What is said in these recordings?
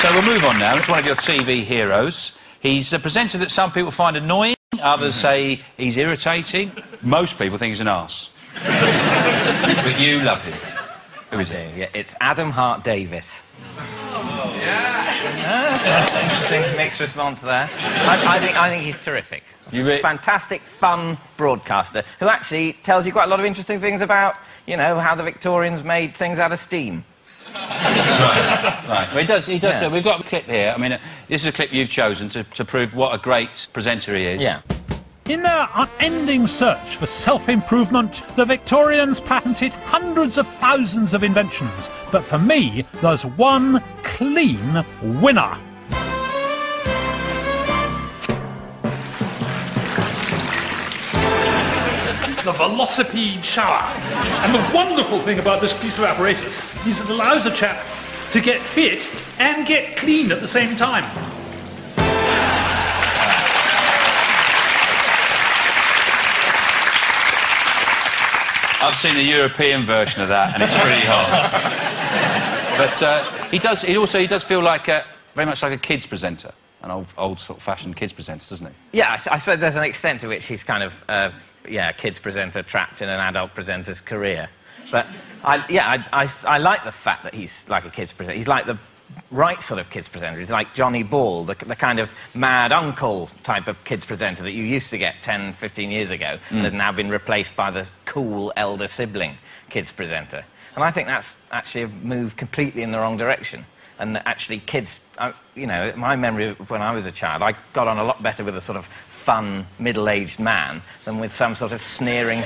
So we'll move on now. It's one of your TV heroes. He's a presenter that some people find annoying, others say he's irritating. Most people think he's an arse. But you love him. Who is it? Yeah, it's Adam Hart-Davis. Oh. Yeah. That's an interesting mixed response there. I think he's terrific. Fantastic, fun broadcaster who actually tells you quite a lot of interesting things about, you know, how the Victorians made things out of steam. Right. Well, he does. Yeah. We've got a clip here. I mean, this is a clip you've chosen to prove what a great presenter he is. Yeah. In their unending search for self-improvement, the Victorians patented hundreds of thousands of inventions. But for me, there's one clean winner. The velocipede shower. And the wonderful thing about this piece of apparatus is it allows a chap to get fit and get clean at the same time. I've seen the European version of that, and it's pretty hot. But he does feel like very much like a kids presenter, an old sort of fashioned kids presenter, doesn't he? Yeah, I suppose there's an extent to which he's kind of a kids presenter trapped in an adult presenter's career. But I like the fact that he's like a kids presenter. He's like the right sort of kids presenter. He's like Johnny Ball, the kind of mad uncle type of kids presenter that you used to get 10, 15 years ago and has now been replaced by the cool elder sibling kids presenter. And I think that's actually a move completely in the wrong direction. And actually kids, you know, my memory of when I was a child, I got on a lot better with a sort of fun, middle-aged man than with some sort of sneering...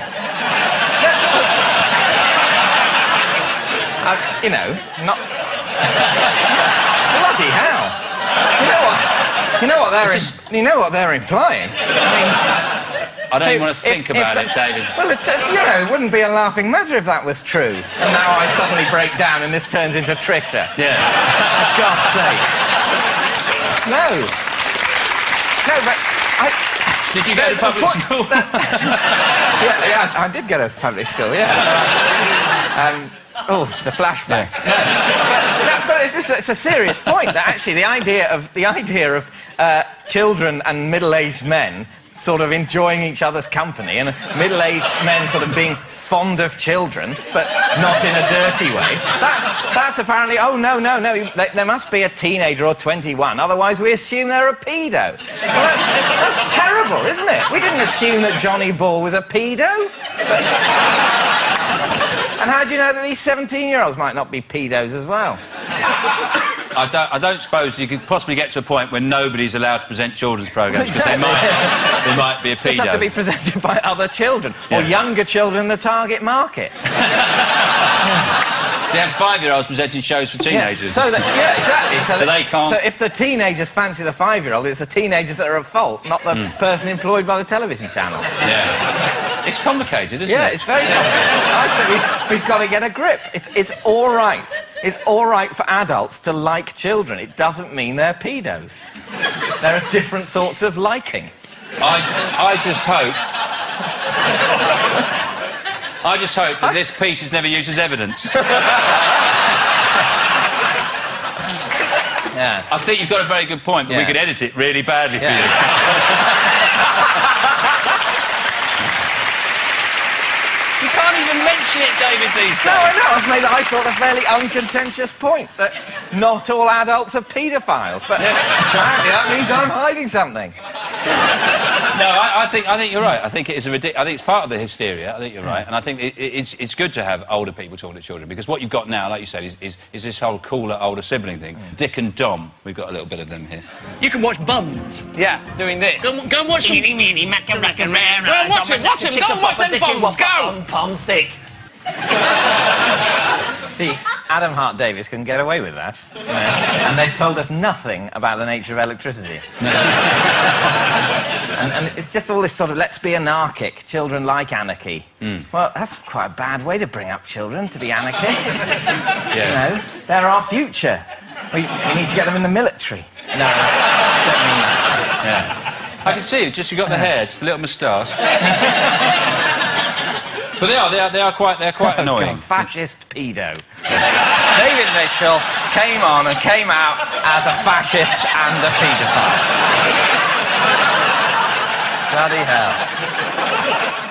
you know, not... Bloody hell! You know what they're implying. I don't even want to think about it, David. Well, you know, it wouldn't be a laughing matter if that was true. And now I suddenly break down and this turns into Trisha. Yeah. For God's sake. No. No, but Did you go to public school? yeah, I did go to public school, yeah. Oh, the flashbacks. Yeah. But it's a serious point that actually the idea of children and middle-aged men sort of enjoying each other's company and middle-aged men sort of being fond of children, but not in a dirty way. That's apparently, oh, no, there must be a teenager or 21, otherwise we assume they're a pedo. Well, that's terrible, isn't it? We didn't assume that Johnny Ball was a pedo. And how do you know that these 17-year-olds might not be pedos as well? I don't suppose you could possibly get to a point where nobody's allowed to present children's programmes, because they might be a pedo. Just have to be presented by other children, or younger children in the target market. So you have 5-year-olds presenting shows for teenagers. Yeah, exactly. So they can't... So if the teenagers fancy the 5-year-old, it's the teenagers that are at fault, not the person employed by the television channel. Yeah. It's complicated, isn't it? Yeah, it's very complicated. I say we've got to get a grip. It's all right. It's all right for adults to like children. It doesn't mean they're pedos. There are different sorts of liking. I just hope that this piece is never used as evidence. Yeah. I think you've got a very good point, but we could edit it really badly for you. You can't even mention it, David, these days. No, I know. I've made, I thought, a fairly uncontentious point that not all adults are paedophiles, but apparently that means I'm hiding something. No, I think you're right. I think it is I think it's part of the hysteria. I think you're right, and I think it's good to have older people talking to children, because what you've got now, like you said, is this whole cooler older sibling thing. Dick and Dom. We've got a little bit of them here. You can watch bums. Yeah, doing this. Go and watch them. Go and watch them. Watch them. Go and watch them bums. Go. Palm stick. See, Adam Hart-Davis can get away with that. You know, and they've told us nothing about the nature of electricity. and it's just all this sort of, let's be anarchic, children like anarchy. Well, that's quite a bad way to bring up children, to be anarchists. You know, they're our future. We need to get them in the military. No, I don't mean that. Yeah. I can see it, just you've got the hair, just a little moustache. But they're quite annoying. Fascist pedo. David Mitchell came on and came out as a fascist and a paedophile. Bloody hell.